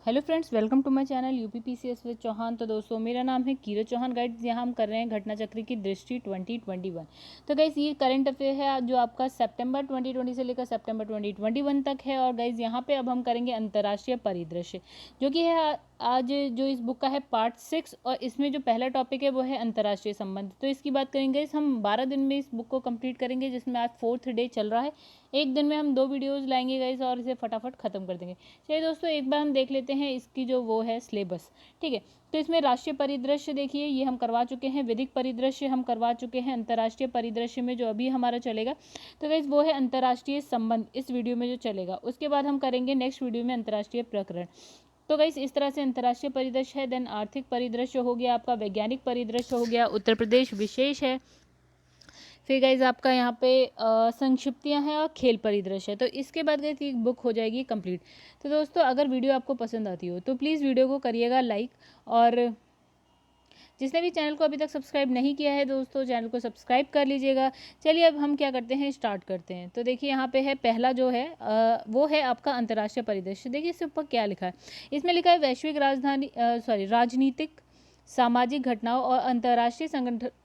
Hello friends, welcome to my channel UPPCS with Chauhan. तो दोस्तों, मेरा नाम है कीरत चौहान। गाइड्स, यहाँ हम कर रहे हैं घटना चक्र की दृष्टि 2021। तो गाइज, ये करंट अफेयर है जो आपका सितंबर 2020 से लेकर सितंबर 2021 तक है। और गाइज, यहाँ पे अब हम करेंगे अंतर्राष्ट्रीय परिदृश्य, जो कि है आज जो इस बुक का है पार्ट 6। और इसमें जो पहला टॉपिक है वो है अंतर्राष्ट्रीय संबंध। तो इसकी बात करेंगे, हम 12 दिन में इस बुक को कंप्लीट करेंगे, जिसमें आज 4th डे चल रहा है। एक दिन में हम 2 वीडियोज़ लाएंगे गाइज और इसे फटाफट ख़त्म कर देंगे। चलिए दोस्तों, एक बार हम देख लेते हैं इसकी जो वो है सिलेबस। ठीक है, तो इसमें राष्ट्रीय परिदृश्य देखिए, ये हम करवा चुके हैं। विधिक परिदृश्य हम करवा चुके हैं। अंतर्राष्ट्रीय परिदृश्य में जो अभी हमारा चलेगा तो गाइज वो है अंतर्राष्ट्रीय संबंध, इस वीडियो में जो चलेगा। उसके बाद हम करेंगे नेक्स्ट वीडियो में अंतर्राष्ट्रीय प्रकरण। तो गाइस, इस तरह से अंतर्राष्ट्रीय परिदृश्य है। देन आर्थिक परिदृश्य हो गया, आपका वैज्ञानिक परिदृश्य हो गया, उत्तर प्रदेश विशेष है। फिर गाइज आपका यहाँ पे संक्षिप्तियाँ हैं और खेल परिदृश्य है। तो इसके बाद गाइज एक बुक हो जाएगी कंप्लीट। तो दोस्तों, अगर वीडियो आपको पसंद आती हो तो प्लीज़ वीडियो को करिएगा लाइक। और जिसने भी चैनल को अभी तक सब्सक्राइब नहीं किया है दोस्तों, चैनल को सब्सक्राइब कर लीजिएगा। चलिए अब हम क्या करते हैं, स्टार्ट करते हैं। तो देखिए, यहाँ पे है पहला जो है वो है आपका अंतर्राष्ट्रीय परिदृश्य। देखिए इसके ऊपर क्या लिखा है। इसमें लिखा है वैश्विक राजनीतिक सामाजिक घटनाओं और अंतर्राष्ट्रीय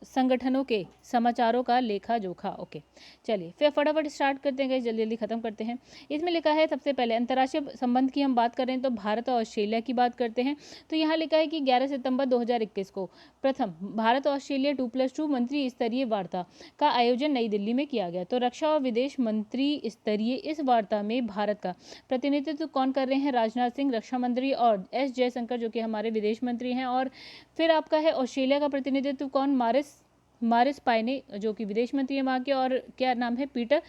संगठनों के समाचारों का लेखा जोखा। ओके, चलिए फिर फटाफट स्टार्ट करते हैं, जल्दी जल्दी खत्म करते हैं। इसमें लिखा है सबसे पहले अंतर्राष्ट्रीय संबंध की हम बात करें तो भारत और ऑस्ट्रेलिया की बात करते हैं। तो यहाँ लिखा है कि 11 सितंबर 2021 को प्रथम भारत ऑस्ट्रेलिया 2+2 मंत्री स्तरीय वार्ता का आयोजन नई दिल्ली में किया गया। तो रक्षा और विदेश मंत्री स्तरीय इस वार्ता में भारत का प्रतिनिधित्व कौन कर रहे हैं? राजनाथ सिंह रक्षा मंत्री और एस जयशंकर जो कि हमारे विदेश मंत्री हैं। और फिर आपका है ऑस्ट्रेलिया का प्रतिनिधित्व कौन? मारिस पायने जो कि विदेश मंत्री है वहाँ के। और क्या नाम है? पीटर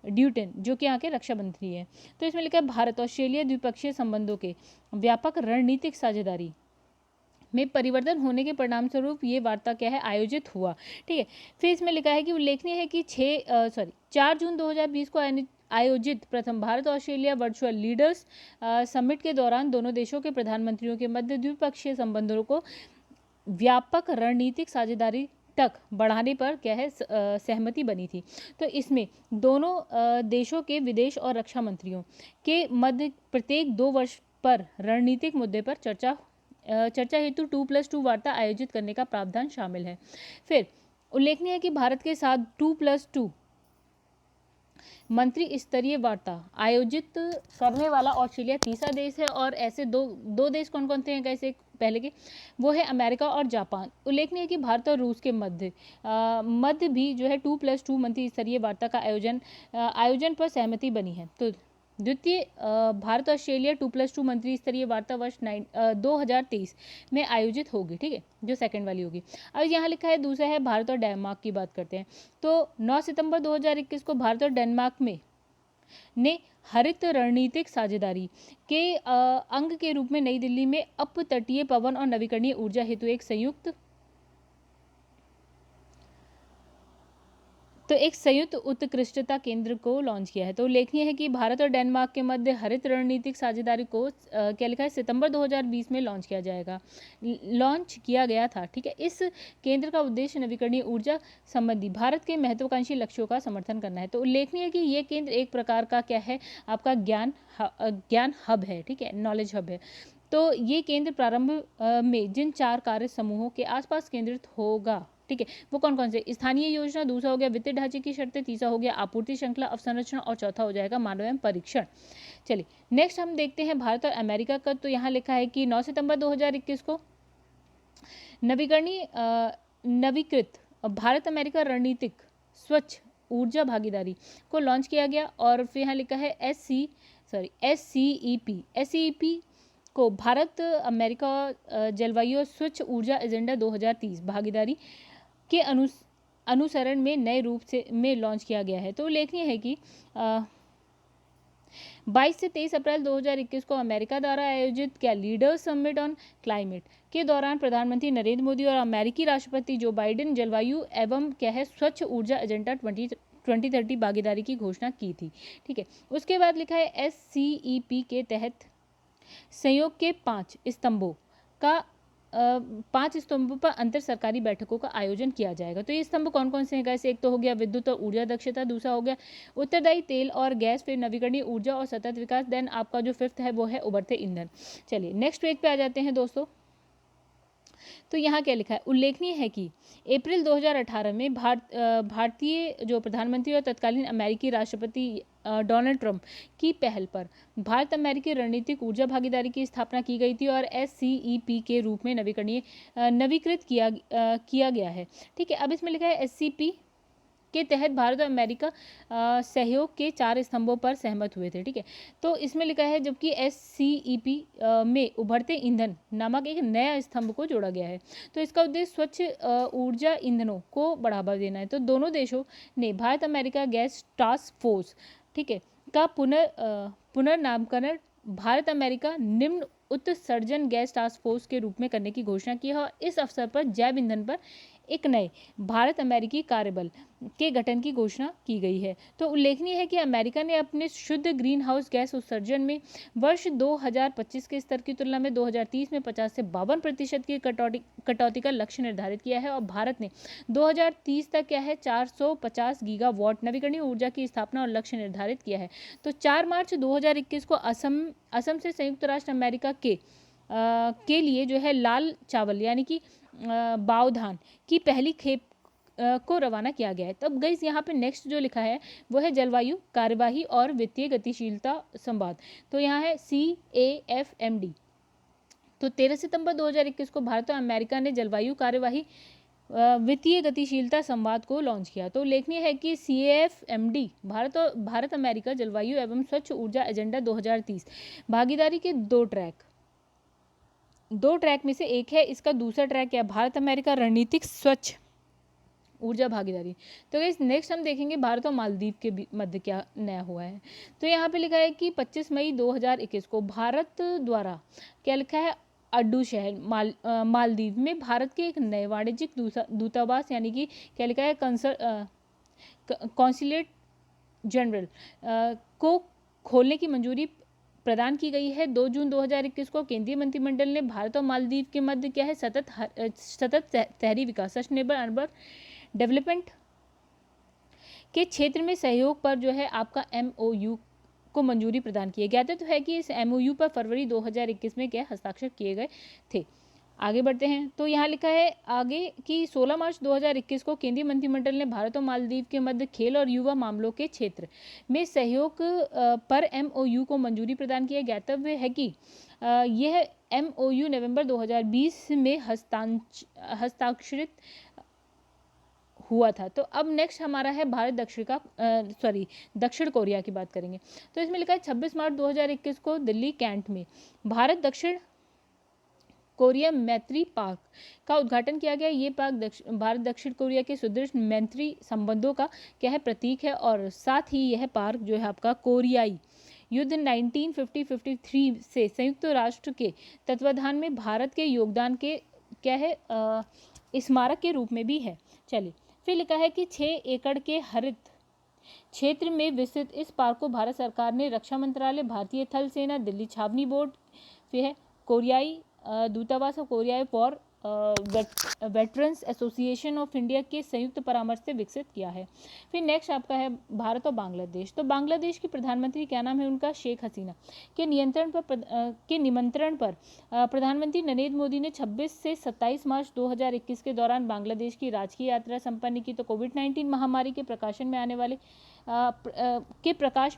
ड्यूटन जो कि यहाँ के रक्षा मंत्री हैं। तो इसमें लिखा है भारत ऑस्ट्रेलिया द्विपक्षीय संबंधों के व्यापक रणनीतिक साझेदारी में परिवर्तन होने के परिणाम स्वरूप ये वार्ता क्या है? आयोजित हुआ। ठीक है, फिर इसमें लिखा है कि उल्लेखनीय है कि 4 जून 2020 को आयोजित प्रथम Bharat Australia virtual leaders summit के दौरान दोनों देशों के प्रधानमंत्रियों के मध्य द्विपक्षीय संबंधों को व्यापक रणनीतिक साझेदारी तक बढ़ाने पर क्या है सहमति बनी थी। तो इसमें दोनों देशों के विदेश और रक्षा मंत्रियों के मध्य प्रत्येक 2 वर्ष पर रणनीतिक मुद्दे पर चर्चा हेतु 2+2 वार्ता आयोजित करने का प्रावधान शामिल है। फिर उल्लेखनीय है कि भारत के साथ 2+2 मंत्री स्तरीय वार्ता आयोजित करने वाला ऑस्ट्रेलिया तीसरा देश है। और ऐसे दो देश कौन कौन से हैं कैसे पहले के? वो है अमेरिका और जापान। उल्लेखनीय है कि भारत और रूस के मध्य भी जो है 2+2 मंत्री स्तरीय वार्ता का आयोजन पर सहमति बनी है। तो द्वितीय भारत ऑस्ट्रेलिया 2+2 मंत्री स्तरीय वार्ता वर्ष 2023 में आयोजित होगी। ठीक है, जो सेकंड वाली होगी। अब यहाँ लिखा है दूसरा है भारत और डेनमार्क की बात करते हैं। तो 9 सितंबर 2021 को भारत और डेनमार्क ने हरित रणनीतिक साझेदारी के अंग के रूप में नई दिल्ली में अपतटीय पवन और नवीकरणीय ऊर्जा हेतु एक संयुक्त उत्कृष्टता केंद्र को लॉन्च किया है। तो उल्लेखनीय है कि भारत और डेनमार्क के मध्य हरित रणनीतिक साझेदारी को क्या लिखा है? सितंबर 2020 में लॉन्च किया गया था। ठीक है, इस केंद्र का उद्देश्य नवीकरणीय ऊर्जा संबंधी भारत के महत्वाकांक्षी लक्ष्यों का समर्थन करना है। तो उल्लेखनीय है कि ये केंद्र एक प्रकार का क्या है? आपका ज्ञान हब है। ठीक है, नॉलेज हब है। तो ये केंद्र प्रारंभ में जिन 4 कार्य समूहों के आसपास केंद्रित होगा, ठीक है, वो कौन कौन से? स्थानीय योजना, दूसरा हो गया वित्तीय ढांचे की शर्तें, तीसरा हो गया आपूर्ति श्रृंखला अवसंरचना और चौथा हो जाएगा मानव परीक्षण। चलिए नेक्स्ट हम देखते हैं भारत और अमेरिका का। तो यहाँ लिखा है कि 9 सितंबर 2021 को नवीकृत भारत अमेरिका रणनीतिक स्वच्छ ऊर्जा भागीदारी को लॉन्च किया गया। और फिर यहाँ लिखा है SCEP को भारत अमेरिका जलवायु और स्वच्छ ऊर्जा एजेंडा 2030 भागीदारी के अनुसरण में नए रूप में लॉन्च किया गया है। तो उल्लेखनीय है कि 22 से 23 अप्रैल 2021 को अमेरिका द्वारा आयोजित क्या लीडर्स समिट ऑन क्लाइमेट के दौरान प्रधानमंत्री नरेंद्र मोदी और अमेरिकी राष्ट्रपति जो बाइडेन जलवायु एवं क्या है स्वच्छ ऊर्जा एजेंडा 2030 भागीदारी की घोषणा की थी। ठीक है, उसके बाद लिखा है SCEP के तहत सहयोग के 5 स्तंभों का 5 स्तंभों पर अंतर सरकारी बैठकों का आयोजन किया जाएगा। तो ये स्तंभ कौन कौन से हैं गाइस? एक तो हो गया विद्युत और ऊर्जा दक्षता, दूसरा हो गया उत्तरदायी तेल और गैस, फिर नवीकरणीय ऊर्जा और सतत विकास, देन आपका जो फिफ्थ है वो है उभरते ईंधन। चलिए नेक्स्ट पेज पे आ जाते हैं दोस्तों। तो यहाँ क्या लिखा है? उल्लेखनीय है कि अप्रैल 2018 में भारतीय जो प्रधानमंत्री और तत्कालीन अमेरिकी राष्ट्रपति डोनाल्ड ट्रंप की पहल पर भारत अमेरिकी रणनीतिक ऊर्जा भागीदारी की स्थापना की गई थी और SCEP के रूप में नवीकृत किया गया है। ठीक है, अब इसमें लिखा है SCP के तहत भारत और अमेरिका सहयोग के 4 स्तंभों पर सहमत हुए थे। ठीक है, तो इसमें लिखा है जबकि SCEP में उभरते ईंधन नामक एक नया स्तंभ को जोड़ा गया है। तो इसका उद्देश्य स्वच्छ ऊर्जा ईंधनों को बढ़ावा देना है। तो दोनों देशों ने Bharat America gas task force, ठीक है, का पुनर्नामकरण भारत अमेरिका निम्न उत्सर्जन गैस टास्क फोर्स के रूप में करने की घोषणा की है और इस अवसर पर जैव ईंधन पर एक नए भारत अमेरिकी कार्यबल के गठन की घोषणा की गई है। तो उल्लेखनीय है कि अमेरिका ने अपने शुद्ध ग्रीन हाउस गैस उत्सर्जन में वर्ष 2025 के स्तर की तुलना में 2030 में 50 से 52% की कटौती का लक्ष्य निर्धारित किया है और भारत ने 2030 तक क्या है 450 गीगावाट नवीकरणीय ऊर्जा की स्थापना और लक्ष्य निर्धारित किया है। तो 4 मार्च 2021 को असम से संयुक्त राष्ट्र अमेरिका के लिए जो है लाल चावल यानी कि बावधान की पहली खेप को रवाना किया गया है। तब गाइस यहाँ पे नेक्स्ट जो लिखा है वो है जलवायु कार्यवाही और वित्तीय गतिशीलता संवाद। तो यहाँ है CAFMD। तो 13 सितंबर 2021 को भारत और अमेरिका ने जलवायु कार्यवाही वित्तीय गतिशीलता संवाद को लॉन्च किया। तो उल्लेखनीय है कि CAFMD भारत अमेरिका जलवायु एवं स्वच्छ ऊर्जा एजेंडा 2030 भागीदारी के दो ट्रैक में से एक है। इसका दूसरा ट्रैक क्या है? भारत अमेरिका रणनीतिक स्वच्छ ऊर्जा भागीदारी। तो गाइस नेक्स्ट हम देखेंगे भारत और मालदीव के मध्य क्या नया हुआ है। तो यहाँ पे लिखा है कि 25 मई 2021 को भारत द्वारा क्या लिखा है अड्डू शहर मालदीव में भारत के एक नए वाणिज्यिक दूतावास यानी कि क्या लिखा है कॉन्सुलेट जनरल को खोलने की मंजूरी प्रदान की गई है। 2 जून 2021 को केंद्रीय मंत्रिमंडल ने भारत और मालदीव के मध्य क्या है सतत शहरी विकास सस्टेनेबल अर्बन डेवलपमेंट के क्षेत्र में सहयोग पर जो है आपका MOU को मंजूरी प्रदान की है। ज्ञात है कि इस MOU पर फरवरी 2021 में क्या हस्ताक्षर किए गए थे। आगे बढ़ते हैं। तो यहाँ लिखा है आगे कि 16 मार्च 2021 को केंद्रीय मंत्रिमंडल ने भारत और मालदीव के मध्य खेल और युवा मामलों के क्षेत्र में सहयोग पर MOU को मंजूरी प्रदान की है। ज्ञातव्य है कि यह MOU नवंबर 2020 में हस्ताक्षरित हुआ था। तो अब नेक्स्ट हमारा है भारत दक्षिण कोरिया की बात करेंगे। तो इसमें लिखा है 26 मार्च 2021 को दिल्ली कैंट में भारत दक्षिण कोरिया मैत्री पार्क का उद्घाटन किया गया। ये पार्क भारत दक्षिण कोरिया के सुदृढ़ मैत्री संबंधों का क्या है प्रतीक है और साथ ही यह पार्क जो है आपका कोरियाई युद्ध 1950-53 से संयुक्त राष्ट्र के तत्वाधान में भारत के योगदान के क्या है स्मारक के रूप में भी है। चलिए फिर लिखा है कि 6 एकड़ के हरित क्षेत्र में विस्तृत इस पार्क को भारत सरकार ने रक्षा मंत्रालय, भारतीय थल सेना, दिल्ली छावनी बोर्ड, फिर है कोरियाई दूतावास और कोरियाई for veterans association of India के संयुक्त परामर्श से विकसित किया है। फिर नेक्स्ट आपका है भारत और बांग्लादेश। तो बांग्लादेश की प्रधानमंत्री क्या नाम है उनका? शेख हसीना के निमंत्रण पर प्रधानमंत्री नरेंद्र मोदी ने 26 से 27 मार्च 2021 के दौरान बांग्लादेश की राजकीय यात्रा संपन्न की। तो कोविड-19 महामारी के प्रकाश में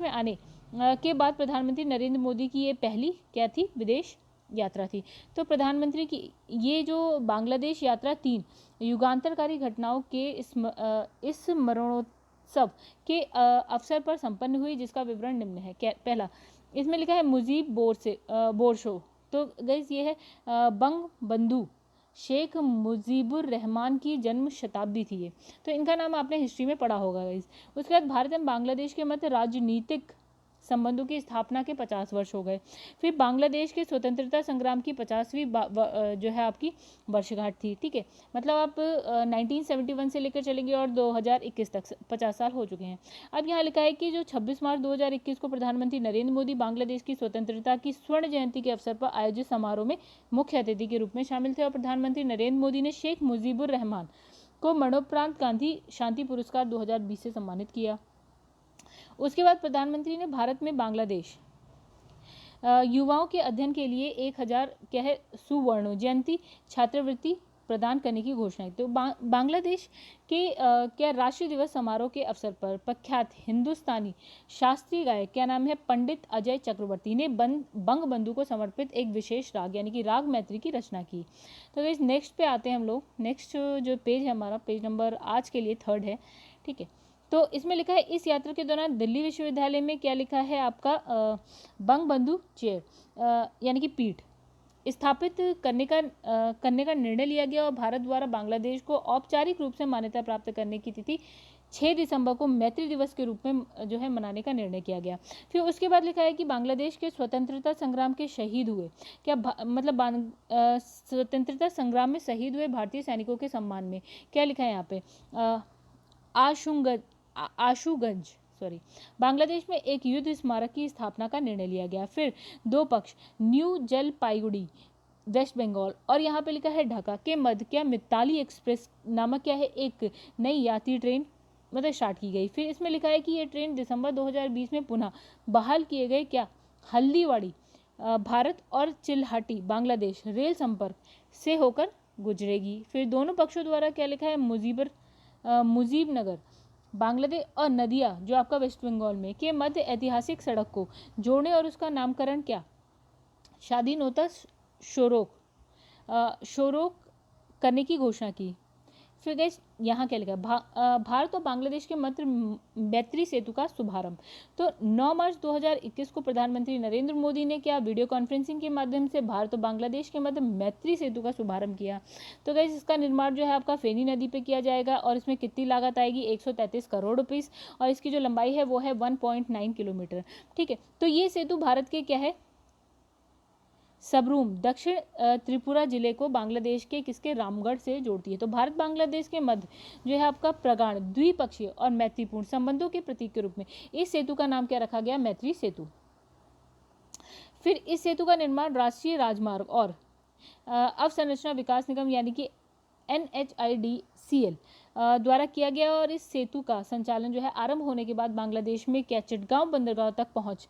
आने के बाद प्रधानमंत्री नरेंद्र मोदी की ये पहली क्या थी विदेश यात्रा थी। तो प्रधानमंत्री की ये जो बांग्लादेश यात्रा 3 युगांतरकारी घटनाओं के इस मरणोत्सव के अवसर पर संपन्न हुई, जिसका विवरण निम्न है। पहला इसमें लिखा है मुजीब बोरशो। तो गाइस ये है बंग बंधु शेख मुजीबुर रहमान की जन्म शताब्दी थी ये। तो इनका नाम आपने हिस्ट्री में पढ़ा होगा गाइस। उसके बाद भारत एवं बांग्लादेश के मध्य राजनीतिक संबंधों की स्थापना के 50 वर्ष हो गए। फिर बांग्लादेश के स्वतंत्रता संग्राम की 50वीं जो है आपकी वर्षगांठ थी। ठीक है, मतलब आप 1971 से लेकर चलेंगे और 2021 तक 50 साल हो चुके हैं। अब यहाँ लिखा है कि जो 26 मार्च 2021 को प्रधानमंत्री नरेंद्र मोदी बांग्लादेश की स्वतंत्रता की स्वर्ण जयंती के अवसर पर आयोजित समारोह में मुख्य अतिथि के रूप में शामिल थे और प्रधानमंत्री नरेंद्र मोदी ने शेख मुजीबुर रहमान को मरणोपरांत गांधी शांति पुरस्कार 2020 से सम्मानित किया। उसके बाद प्रधानमंत्री ने भारत में बांग्लादेश युवाओं के अध्ययन के लिए 1000 सुवर्ण जयंती छात्रवृत्ति प्रदान करने की घोषणा की। तो बांग्लादेश के राष्ट्रीय दिवस समारोह के अवसर पर प्रख्यात हिंदुस्तानी शास्त्रीय गायक क्या नाम है पंडित अजय चक्रवर्ती ने बंगबंधु को समर्पित एक विशेष राग यानी कि राग मैत्री की रचना की। तो इस नेक्स्ट पे आते हैं हम लोग। नेक्स्ट जो पेज है हमारा पेज नंबर आज के लिए 3 है। ठीक है, तो इसमें लिखा है इस यात्रा के दौरान दिल्ली विश्वविद्यालय में क्या लिखा है आपका बंगबंधु चेयर यानी कि पीठ स्थापित करने का निर्णय लिया गया और भारत द्वारा बांग्लादेश को औपचारिक रूप से मान्यता प्राप्त करने की तिथि 6 दिसंबर को मैत्री दिवस के रूप में जो है मनाने का निर्णय किया गया। फिर उसके बाद लिखा है कि बांग्लादेश के स्वतंत्रता संग्राम के शहीद हुए क्या मतलब स्वतंत्रता संग्राम में शहीद हुए भारतीय सैनिकों के सम्मान में क्या लिखा है यहाँ पे आशुगंज बांग्लादेश में एक युद्ध स्मारक की स्थापना का निर्णय लिया गया। फिर दो पक्ष न्यू जलपाईगुड़ी वेस्ट बंगाल और यहाँ पे लिखा है ढाका के मध्य क्या मिताली एक्सप्रेस नामक क्या है एक नई यात्री ट्रेन मतलब स्टार्ट की गई। फिर इसमें लिखा है कि ये ट्रेन दिसंबर 2020 में पुनः बहाल किए गए क्या हल्दीवाड़ी भारत और चिल्हाटी बांग्लादेश रेल संपर्क से होकर गुजरेगी। फिर दोनों पक्षों द्वारा क्या लिखा है मुजीबनगर बांग्लादेश और नदिया जो आपका वेस्ट बंगाल में के मध्य ऐतिहासिक सड़क को जोड़ने और उसका नामकरण क्या शादीनोता शोरोक करने की घोषणा की। फिर गए यहाँ क्या लिखा भारत और बांग्लादेश के मध्य मैत्री सेतु का शुभारंभ। तो 9 मार्च 2021 को प्रधानमंत्री नरेंद्र मोदी ने क्या वीडियो कॉन्फ्रेंसिंग के माध्यम से भारत और बांग्लादेश के मध्य मैत्री सेतु का शुभारंभ किया। तो गाइस इसका निर्माण जो है आपका फेनी नदी पे किया जाएगा और इसमें कितनी लागत आएगी 133 करोड़ रुपीस और इसकी जो लंबाई है वो है 1.9 किलोमीटर। ठीक है, तो ये सेतु भारत के क्या है सबरूम दक्षिण त्रिपुरा जिले को बांग्लादेश के किसके रामगढ़ से जोड़ती है। तो भारत बांग्लादेश के मध्य जो है आपका प्रगाढ़ द्विपक्षीय और मैत्रीपूर्ण संबंधों के प्रतीक के रूप में इस सेतु का नाम क्या रखा गया मैत्री सेतु। फिर इस सेतु का निर्माण राष्ट्रीय राजमार्ग और अवसंरचना विकास निगम यानी कि NHIDCL द्वारा किया गया और इस सेतु का संचालन जो है आरंभ होने के बाद बांग्लादेश में क्या चिटगांव बंदरगाह तक पहुंच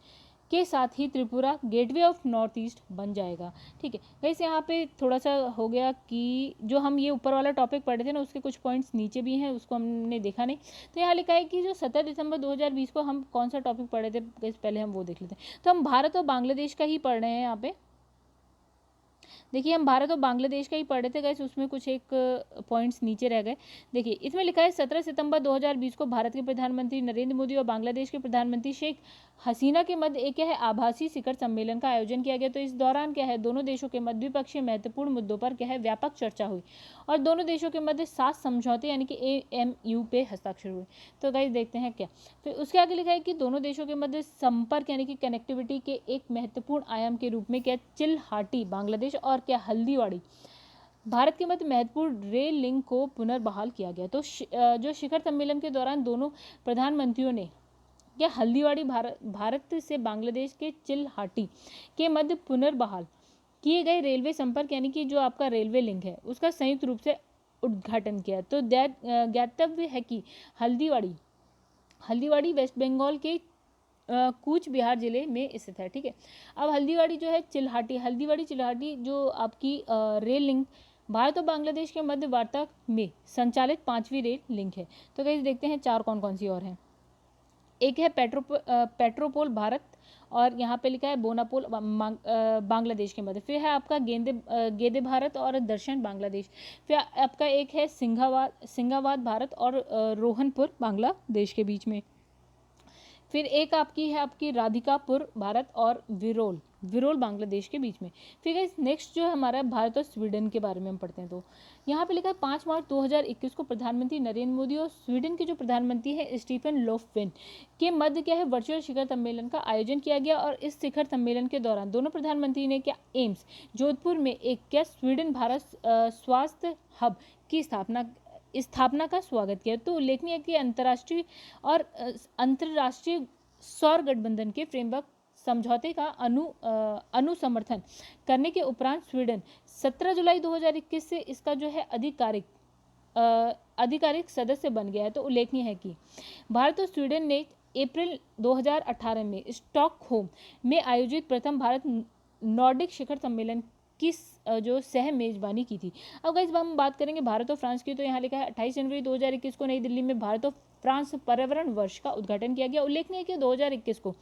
के साथ ही Tripura gateway of north east बन जाएगा। ठीक है गाइस, यहाँ पे थोड़ा सा हो गया कि जो हम ये ऊपर वाला टॉपिक पढ़े थे ना उसके कुछ पॉइंट्स नीचे भी हैं उसको हमने देखा नहीं। तो यहाँ लिखा है कि जो 17 दिसंबर 2020 को हम कौन सा टॉपिक पढ़े थे गाइस पहले हम वो देख लेते हैं। तो हम भारत और बांग्लादेश का ही पढ़ रहे हैं यहाँ पे। देखिए हम भारत और बांग्लादेश का ही पढ़े थे गाइस, उसमें कुछ एक पॉइंट्स नीचे रह गए। देखिए इसमें लिखा है 17 सितंबर 2020 को भारत के प्रधानमंत्री नरेंद्र मोदी और बांग्लादेश के प्रधानमंत्री शेख हसीना के मध्य एक क्या है आभासी शिखर सम्मेलन का आयोजन किया गया। तो इस दौरान क्या है दोनों देशों के मध्य द्विपक्षीय महत्वपूर्ण मुद्दों पर क्या है व्यापक चर्चा हुई और दोनों देशों के मध्य 7 समझौते यानी कि AMU पे हस्ताक्षर हुए। तो गाइस देखते हैं क्या। फिर उसके आगे लिखा है कि दोनों देशों के मध्य संपर्क यानी कि कनेक्टिविटी के एक महत्वपूर्ण आयाम के रूप में क्या चिल्हाटी बांग्लादेश और क्या हल्दीवाड़ी भारत के मध्य महत्वपूर्ण रेल लिंक को पुनर्बहाल किया गया। तो जो शिखर सम्मेलन के दौरान दोनों प्रधानमंत्रियों ने क्या हल्दीवाड़ी भारत से बांग्लादेश के चिल्हाटी के मध्य पुनर्बहाल किए गए रेलवे संपर्क यानी कि जो आपका रेलवे लिंक है उसका संयुक्त रूप से उद्घाटन किया। तो ज्ञातव्य है कि हल्दीवाड़ी वेस्ट बंगाल के कूच बिहार जिले में स्थित है। ठीक है, अब हल्दीवाड़ी जो है हल्दीवाड़ी चिल्हाटी जो आपकी रेल लिंक भारत और बांग्लादेश के मध्य वार्ता में संचालित 5वीं रेल लिंक है। तो गाइस देखते हैं 4 कौन कौन सी और हैं। एक है पेट्रोपोल भारत और यहाँ पे लिखा है बोनापोल बांग्लादेश के मध्य। फिर है आपका गेदे भारत और दर्शन बांग्लादेश। फिर आपका एक है सिंगावाद भारत और रोहनपुर बांग्लादेश के बीच में। फिर एक आपकी है आपकी राधिकापुर भारत और विरोल बांग्लादेश के बीच में। फिर गाइस नेक्स्ट जो है हमारा भारत और स्वीडन के बारे में हम पढ़ते हैं। तो यहाँ पे लिखा है 5 मार्च 2021 को प्रधानमंत्री नरेंद्र मोदी और स्वीडन के जो प्रधानमंत्री हैं स्टीफन लोफवेन के मध्य क्या है वर्चुअल शिखर सम्मेलन का आयोजन किया गया। और इस शिखर सम्मेलन के दौरान दोनों प्रधानमंत्री ने क्या एम्स जोधपुर में एक क्या स्वीडन भारत स्वास्थ्य हब की स्थापना का स्वागत किया। तो उल्लेखनीय है कि अंतर्राष्ट्रीय सौर गठबंधन के फ्रेमवर्क समझौते का अनुसमर्थन करने के उपरांत स्वीडन 17 जुलाई 2021 से इसका जो है आधिकारिक सदस्य बन गया है। तो उल्लेखनीय है कि भारत और स्वीडन ने अप्रैल 2018 में स्टॉकहोम में आयोजित प्रथम भारत नॉर्डिक शिखर सम्मेलन की जो सह मेजबानी की थी। अब गाइस हम बात करेंगे भारत और फ्रांस की। तो यहाँ लिखा है 28 जनवरी 2021 को नई दिल्ली में भारत और फ्रांस पर्यावरण वर्ष का उद्घाटन किया गया। उल्लेखनीय है कि 2021 को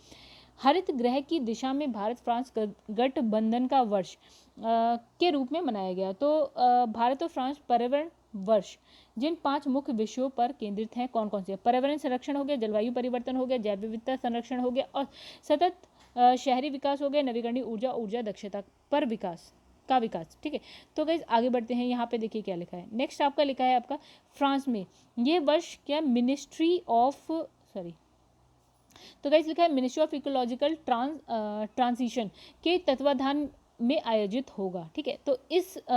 हरित ग्रह की दिशा में भारत फ्रांस गठबंधन का वर्ष के रूप में मनाया गया। तो भारत और फ्रांस पर्यावरण वर्ष जिन 5 मुख्य विषयों पर केंद्रित हैं कौन कौन से? पर्यावरण संरक्षण हो गया, जलवायु परिवर्तन हो गया, जैव विविधता संरक्षण हो गया और सतत शहरी विकास हो गया, नवीकरणीय ऊर्जा दक्षता पर विकास। ठीक है। तो गाइस आगे बढ़ते हैं। यहाँ पे देखिए क्या लिखा है। नेक्स्ट आपका लिखा है आपका फ्रांस में ये वर्ष क्या तो गाइस लिखा है मिनिस्ट्री ऑफ इकोलॉजिकल ट्रांजिशन के तत्वाधान में आयोजित होगा। ठीक है।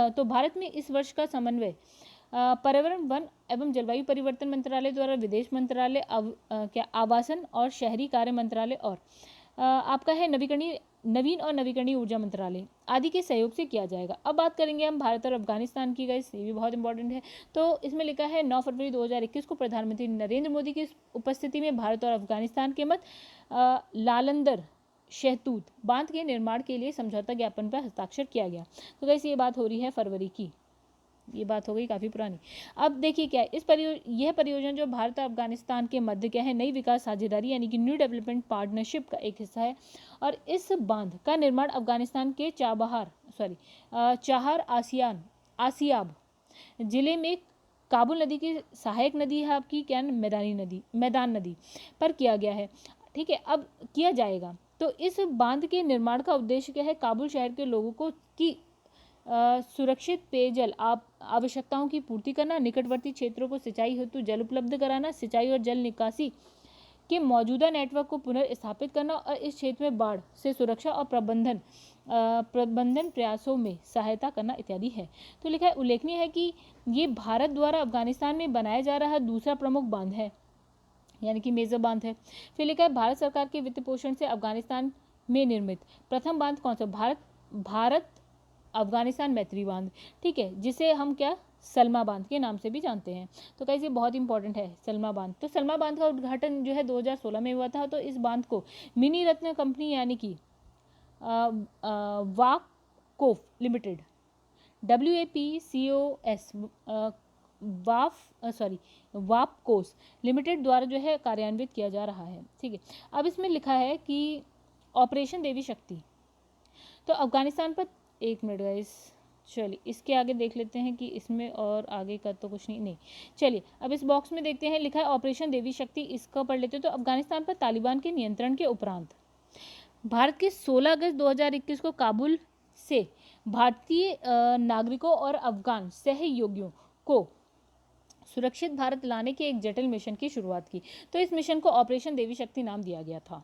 तो भारत में इस वर्ष का समन्वय पर्यावरण वन एवं जलवायु परिवर्तन मंत्रालय द्वारा विदेश मंत्रालय आवासन और शहरी कार्य मंत्रालय और आपका है नवीन और नवीकरणीय ऊर्जा मंत्रालय आदि के सहयोग से किया जाएगा। अब बात करेंगे हम भारत और अफगानिस्तान की। गाइस ये भी बहुत इंपॉर्टेंट है। तो इसमें लिखा है 9 फरवरी 2021 को प्रधानमंत्री नरेंद्र मोदी की उपस्थिति में भारत और अफगानिस्तान के मध्य लालंदर शहतूत बांध के निर्माण के लिए समझौता ज्ञापन पर हस्ताक्षर किया गया। तो गाइस ये बात हो रही है फरवरी की, ये बात हो गई काफ़ी पुरानी। अब देखिए क्या यह परियोजना जो भारत और अफगानिस्तान के मध्य क्या है नई विकास साझेदारी यानी कि न्यू डेवलपमेंट पार्टनरशिप का एक हिस्सा है। और इस बांध का निर्माण अफगानिस्तान के चाहार आसियाब जिले में काबुल नदी की सहायक नदी है आपकी क्या मैदान नदी पर किया गया है। ठीक है। अब किया जाएगा। तो इस बांध के निर्माण का उद्देश्य क्या है? काबुल शहर के लोगों को की सुरक्षित पेयजल आवश्यकताओं की पूर्ति करना, निकटवर्ती क्षेत्रों को सिंचाई हेतु जल उपलब्ध कराना, सिंचाई और जल निकासी के मौजूदा नेटवर्क को पुनर्स्थापित करना और इस क्षेत्र में बाढ़ से सुरक्षा और प्रबंधन प्रयासों में सहायता करना इत्यादि है। तो लिखा है उल्लेखनीय है कि ये भारत द्वारा अफगानिस्तान में बनाया जा रहा दूसरा प्रमुख बांध है यानी कि मेजर बांध है। फिर लिखा है भारत सरकार के वित्त पोषण से अफगानिस्तान में निर्मित प्रथम बांध कौन सा? भारत अफगानिस्तान मैत्री बांध। ठीक है, जिसे हम क्या सलमा बांध के नाम से भी जानते हैं। तो कैसे बहुत इंपॉर्टेंट है सलमा बांध। तो सलमा बांध का उद्घाटन जो है 2016 में हुआ था। तो इस बांध को मिनी रत्न कंपनी यानी कि वाकोफ लिमिटेड वापकोस लिमिटेड द्वारा जो है कार्यान्वित किया जा रहा है। ठीक है। अब इसमें लिखा है कि ऑपरेशन देवी शक्ति। तो अफगानिस्तान पर एक मिनट गाइस, चलिए इसके आगे देख लेते हैं कि इसमें और आगे का तो कुछ नहीं। चलिए अब इस बॉक्स में देखते हैं, लिखा है ऑपरेशन देवी शक्ति, इसका पढ़ लेते हैं। तो अफगानिस्तान पर तालिबान के नियंत्रण के उपरांत भारत के 16 अगस्त 2021 को काबुल से भारतीय नागरिकों और अफगान सहयोगियों को सुरक्षित भारत लाने के एक जटिल मिशन की शुरुआत की। तो इस मिशन को ऑपरेशन देवी शक्ति नाम दिया गया था।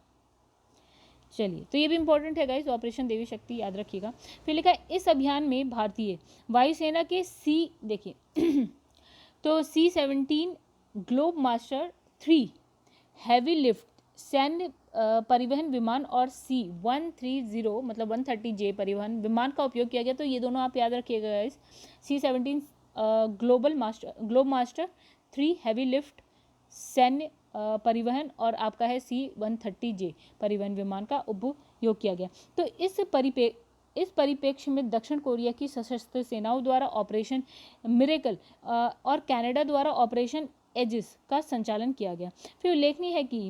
चलिए तो ये भी इंपॉर्टेंट है गाइस, ऑपरेशन देवी शक्ति याद रखिएगा। फिर लिखा है इस अभियान में भारतीय वायुसेना के देखिए तो C-17 globe master 3 heavy lift सैन्य परिवहन विमान और C-130 मतलब 130J परिवहन विमान का उपयोग किया गया। तो ये दोनों आप याद रखिएगा guys, C-17 globe master 3 heavy lift सैन्य परिवहन और आपका है C-130J परिवहन विमान का उपयोग किया गया। तो इस परिप्रेक्ष्य में दक्षिण कोरिया की सशस्त्र सेनाओं द्वारा ऑपरेशन मिरेकल और कनाडा द्वारा ऑपरेशन एजिस का संचालन किया गया। फिर उल्लेखनीय है कि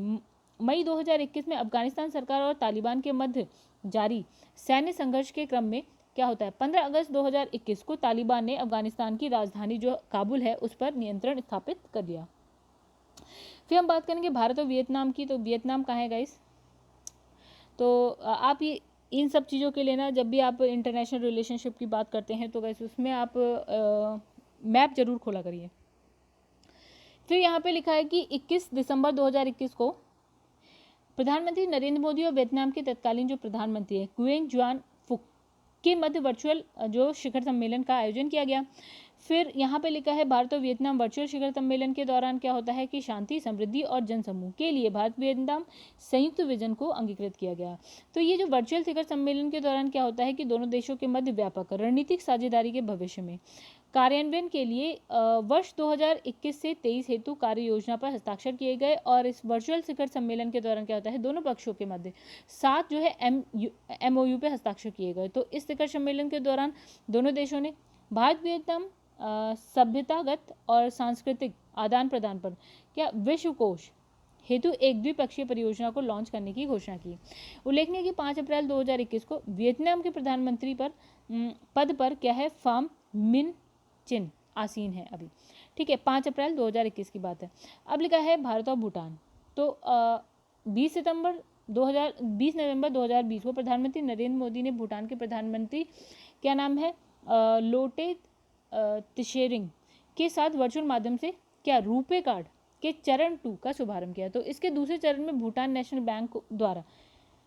मई 2021 में अफगानिस्तान सरकार और तालिबान के मध्य जारी सैन्य संघर्ष के क्रम में क्या होता है 15 अगस्त 2021 को तालिबान ने अफगानिस्तान की राजधानी जो काबुल है उस पर नियंत्रण स्थापित कर दिया। फिर हम बात करेंगे भारत और वियतनाम की। तो वियतनाम कहाँ है गाइस? तो आप ये इन सब चीज़ों के लिए ना, जब भी आप इंटरनेशनल रिलेशनशिप की बात करते हैं तो गाइस उसमें आप मैप जरूर खोला करिए। फिर यहाँ पे लिखा है कि 21 दिसंबर 2021 को प्रधानमंत्री नरेंद्र मोदी और वियतनाम के तत्कालीन जो प्रधानमंत्री है क्वेन जुआन फुक के मध्य वर्चुअल जो शिखर सम्मेलन का आयोजन किया गया। फिर यहाँ पे लिखा है भारत और वियतनाम वर्चुअल शिखर सम्मेलन के दौरान क्या होता है कि शांति, समृद्धि और जनसमूह के लिए भारत वियतनाम संयुक्त विजन को अंगीकृत किया गया। तो ये जो वर्चुअल शिखर सम्मेलन के दौरान क्या होता है कि दोनों देशों के मध्य व्यापक रणनीतिक साझेदारी के भविष्य में कार्यान्वयन के लिए वर्ष 2021 से 23 हेतु कार्य योजना पर हस्ताक्षर किए गए। और इस वर्चुअल शिखर सम्मेलन के दौरान क्या होता है, दोनों पक्षों के मध्य 7 जो है MOU पे हस्ताक्षर किए गए। तो इस शिखर सम्मेलन के दौरान दोनों देशों ने भारत वियतनाम सभ्यतागत और सांस्कृतिक आदान प्रदान पर क्या विश्व कोश हेतु एक द्विपक्षीय परियोजना को लॉन्च करने की घोषणा की। उल्लेखनीय कि 5 अप्रैल 2021 को वियतनाम के प्रधानमंत्री पर पद पर क्या है, फाम मिन चिन आसीन है अभी, ठीक है। 5 अप्रैल 2021 की बात है। अब लिखा है भारत और भूटान। तो 20 नवंबर 2020 को प्रधानमंत्री नरेंद्र मोदी ने भूटान के प्रधानमंत्री क्या नाम है लोटे त्शेरिंग के साथ वर्चुअल माध्यम से क्या रुपे कार्ड के चरण 2 का शुभारंभ किया। तो इसके दूसरे चरण में भूटान नेशनल बैंक द्वारा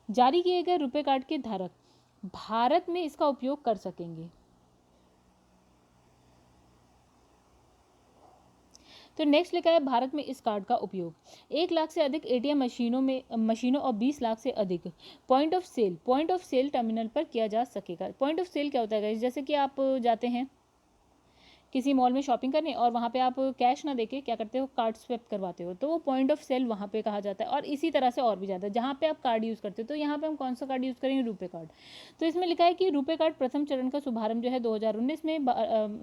जारी किए गए रुपे कार्ड के धारक भारत में इसका उपयोग कर सकेंगे। तो नेक्स्ट लिखा है भारत में इस कार्ड का उपयोग 1 लाख से अधिक ATM मशीनों और 20 लाख से अधिक पॉइंट ऑफ सेल टर्मिनल पर किया जा सकेगा। पॉइंट ऑफ सेल क्या होता है, जैसे कि आप जाते हैं किसी मॉल में शॉपिंग करने और वहाँ पे आप कैश ना देके क्या करते हो, कार्ड स्वैप करवाते हो, तो वो पॉइंट ऑफ सेल वहाँ पे कहा जाता है। और इसी तरह से और भी ज़्यादा जहाँ पे आप कार्ड यूज़ करते हो। तो यहाँ पे हम कौन सा कार्ड यूज़ करेंगे, रुपे कार्ड। तो इसमें लिखा है कि रुपे कार्ड प्रथम चरण का शुभारंभ जो है 2019 में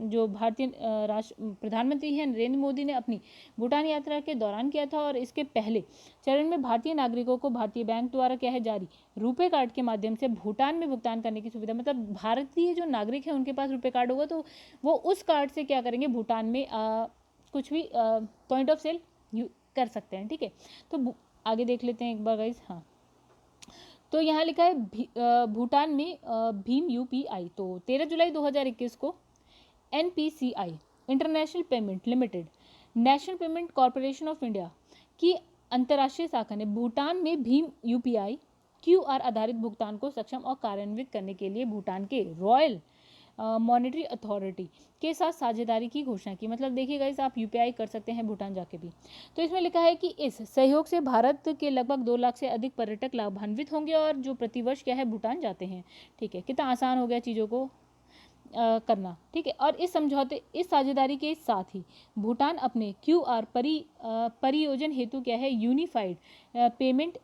जो भारतीय प्रधानमंत्री हैं नरेंद्र मोदी ने अपनी भूटान यात्रा के दौरान किया था। और इसके पहले चरण में भारतीय नागरिकों को भारतीय बैंक द्वारा क्या है जारी रुपे कार्ड के माध्यम से भूटान में भुगतान करने की सुविधा, मतलब भारतीय जो नागरिक है उनके पास रुपे कार्ड होगा तो वो उस कार्ड से क्या करेंगे, भूटान में कुछ भी पॉइंट ऑफ सेल कर सकते हैं, ठीक है। तो आगे देख लेते हैं एक बार गाइस। हाँ, तो यहाँ लिखा है भूटान में भीम UPI। तो 13 जुलाई 2021 को NPCI international payment limited national payment corporation of India की अंतर्राष्ट्रीय शाखा ने भूटान में भीम UPI QR आधारित भुगतान को सक्षम और कार्यान्वित करने के लिए भूटान के रॉयल मॉनेटरी अथॉरिटी के साथ साझेदारी की घोषणा की। मतलब देखिए गाइस, आप UPI कर सकते हैं भूटान जाके भी। तो इसमें लिखा है कि इस सहयोग से भारत के लगभग 2 लाख से अधिक पर्यटक लाभान्वित होंगे और जो प्रतिवर्ष क्या है भूटान जाते हैं, ठीक है। कितना आसान हो गया चीज़ों को करना, ठीक है। और इस साझेदारी के साथ ही भूटान अपने QR परियोजन हेतु क्या है यूनिफाइड पेमेंट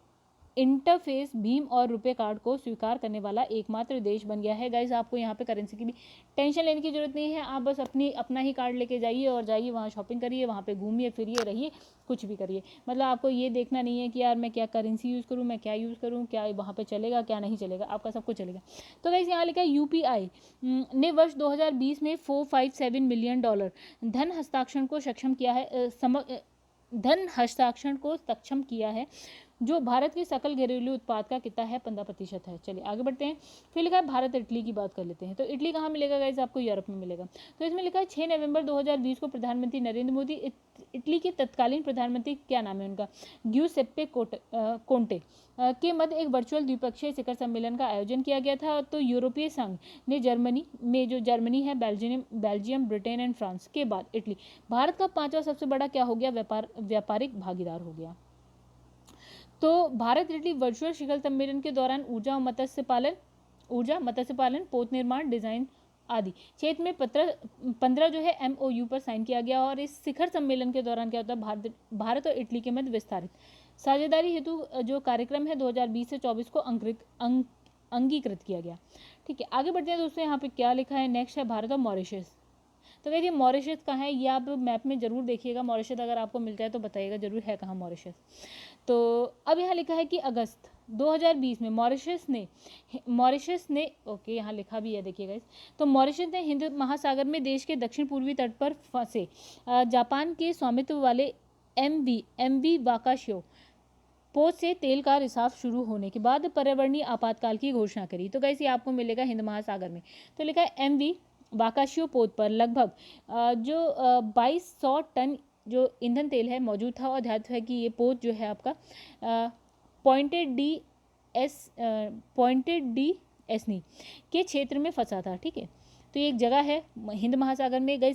इंटरफेस भीम और रुपे कार्ड को स्वीकार करने वाला एकमात्र देश बन गया है। गाइस, आपको यहाँ पे करेंसी की भी टेंशन लेने की जरूरत नहीं है। आप बस अपना ही कार्ड लेके जाइए और जाइए वहाँ शॉपिंग करिए, वहाँ पे घूमिए फिरिए रहिए, कुछ भी करिए। मतलब आपको ये देखना नहीं है कि यार मैं क्या करेंसी यूज़ करूँ, मैं क्या यूज़ करूँ, क्या वहाँ पे चलेगा क्या नहीं चलेगा, आपका सब कुछ चलेगा। तो गाइस यहाँ लिखा है UPI ने वर्ष 2020 में $457 मिलियन धन हस्ताक्षर को सक्षम किया है जो भारत के सकल घरेलू उत्पाद का कितना है 15% है। चलिए आगे बढ़ते हैं। फिर लिखा है भारत इटली की बात कर लेते हैं। तो इटली कहाँ मिलेगा गाइस, आपको यूरोप में मिलेगा। तो इसमें लिखा है 6 नवंबर 2020 को प्रधानमंत्री नरेंद्र मोदी इटली के तत्कालीन प्रधानमंत्री क्या नाम है उनका ग्यूसेप्पे कोंटे के मध्य एक वर्चुअल द्विपक्षीय शिखर सम्मेलन का आयोजन किया गया था। तो यूरोपीय संघ ने जर्मनी है, बेल्जियम, ब्रिटेन एंड फ्रांस के बाद इटली भारत का 5वां सबसे बड़ा क्या हो गया व्यापारिक भागीदार हो गया। तो भारत इटली वर्चुअल शिखर सम्मेलन के दौरान ऊर्जा, मत्स्य पालन, पोत निर्माण, डिजाइन आदि क्षेत्र में 15 जो है MOU पर साइन किया गया। और इस शिखर सम्मेलन के दौरान क्या होता है भारत और इटली के मध्य विस्तारित साझेदारी हेतु जो कार्यक्रम है 2020 से 24 को अंगीकृत किया गया, ठीक है। आगे बढ़ते हैं दोस्तों, यहाँ पे क्या लिखा है, नेक्स्ट है भारत और मॉरिशस। तो कहते हैं मॉरिशस कहाँ है, ये आप मैप में जरूर देखिएगा। मॉरिशस अगर आपको मिल जाए तो बताइएगा जरूर है कहाँ मॉरिशस। तो अब यहाँ लिखा है कि अगस्त 2020 में मॉरिशस ने ओके यहाँ लिखा भी है देखिएगा। तो मॉरिशस ने हिंद महासागर में देश के दक्षिण पूर्वी तट पर फंसे जापान के स्वामित्व वाले एमवी वाकाशियो पोत से तेल का रिसाव शुरू होने के बाद पर्यावरणीय आपातकाल की घोषणा करी। तो गाइस ये आपको मिलेगा हिंद महासागर में। तो लिखा है एमवी वाकाशियो पोत पर लगभग जो 2200 टन जो ईंधन तेल है मौजूद था और ध्यान है कि ये पोत जो है आपका पॉइंटेड डी एसनी के क्षेत्र में फंसा था। ठीक है, तो ये एक जगह है हिंद महासागर में, गई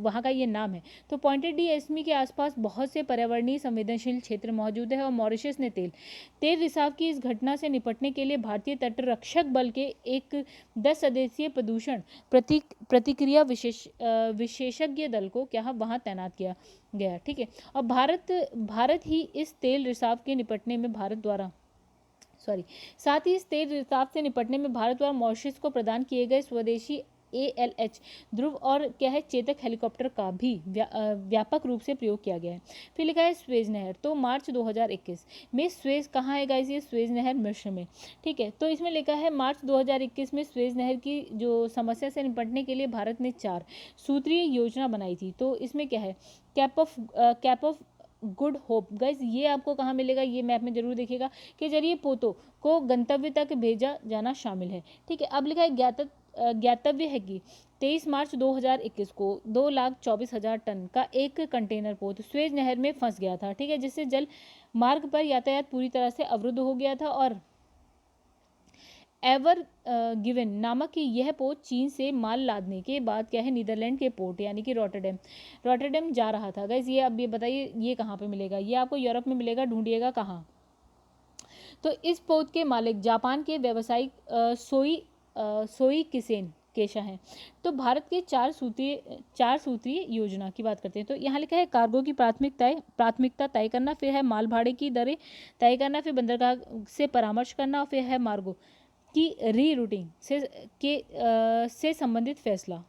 वहाँ का ये नाम है। तो पॉइंटेड डी एसमी के आसपास बहुत से पर्यावरणीय संवेदनशील क्षेत्र मौजूद है और मॉरिशस ने तेल रिसाव की इस घटना से निपटने के लिए भारतीय तटरक्षक बल के एक 10 सदस्यीय प्रदूषण प्रतिक्रिया विशेषज्ञ दल को क्या वहाँ तैनात किया गया। ठीक है, और भारत ही इस तेल रिसाव के निपटने में साथ ही इस तेल रिसाव से निपटने में भारत द्वारा मॉरिशस को प्रदान किए गए स्वदेशी ALH ध्रुव और क्या है चेतक हेलीकॉप्टर का भी व्यापक रूप से प्रयोग किया गया है। फिर लिखा है स्वेज नहर। तो मार्च 2021 में स्वेज कहाँ है गाइस, ये स्वेज नहर मिस्र में। ठीक है, तो इसमें लिखा है मार्च 2021 में स्वेज नहर की जो समस्या से निपटने के लिए भारत ने 4 सूत्रीय योजना बनाई थी। तो इसमें क्या है cap of good hope. Guys ये आपको कहाँ मिलेगा, ये मैप में जरूर देखिएगा के जरिए पोतों को गंतव्य तक भेजा जाना शामिल है। ठीक है, अब लिखा है ज्ञातव्य है कि 23 मार्च 2021 को 2,24,000 टन का एक कंटेनर पोत स्वेज नहर में फंस गया था। ठीक है, जिससे जल मार्ग पर यातायात पूरी तरह से अवरुद्ध हो गया था और एवर गिवन नामक कि यह पोत चीन से माल लादने के बाद क्या है नीदरलैंड के पोर्ट यानी कि रॉटरडेम जा रहा था। गाइस ये अब ये बताइए ये कहाँ पे मिलेगा, ये आपको यूरोप में मिलेगा, ढूंढिएगा कहाँ। तो इस पोत के मालिक जापान के व्यवसायिक सोई किसेन केशा है। तो भारत के 4 सूत्रीय योजना की बात करते हैं। तो यहाँ लिखा है कार्गो की प्राथमिकता तय करना, फिर है माल भाड़े की दरें तय करना, फिर बंदरगाह से परामर्श करना और फिर है मार्गो की रीरूटिंग से संबंधित फैसला।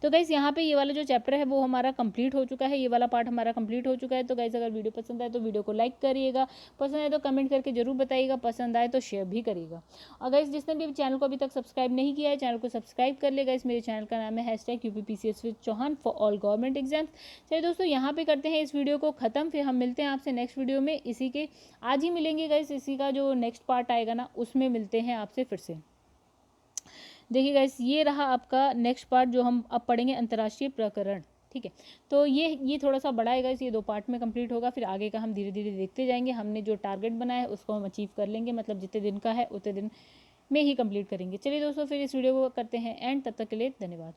तो गाइस यहाँ पे ये वाला जो चैप्टर है वो हमारा कंप्लीट हो चुका है, ये वाला पार्ट हमारा कंप्लीट हो चुका है। तो गाइस अगर वीडियो पसंद आए तो वीडियो को लाइक करिएगा, पसंद आए तो कमेंट करके जरूर बताइएगा, पसंद आए तो शेयर भी करिएगा। और गाइस जिसने भी चैनल को अभी तक सब्सक्राइब नहीं किया है चैनल को सब्सक्राइब कर लेगा। इस मेरे चैनल का नाम है #UPPCS with Chauhan for all government exams. चलिए दोस्तों यहाँ पे करते हैं इस वीडियो को खत्म, फिर हम मिलते हैं आपसे नेक्स्ट वीडियो में। इसी के आज ही मिलेंगे गाइस, इसी का जो नेक्स्ट पार्ट आएगा ना उसमें मिलते हैं आपसे फिर से। देखिए गाइस ये रहा आपका नेक्स्ट पार्ट जो हम अब पढ़ेंगे अंतर्राष्ट्रीय प्रकरण। ठीक है, तो ये थोड़ा सा बड़ा है गाइस, ये 2 पार्ट में कंप्लीट होगा, फिर आगे का हम धीरे धीरे देखते जाएंगे। हमने जो टारगेट बनाया है उसको हम अचीव कर लेंगे, मतलब जितने दिन का है उतने दिन में ही कंप्लीट करेंगे। चलिए दोस्तों फिर इस वीडियो को करते हैं एंड, तब तक के लिए धन्यवाद।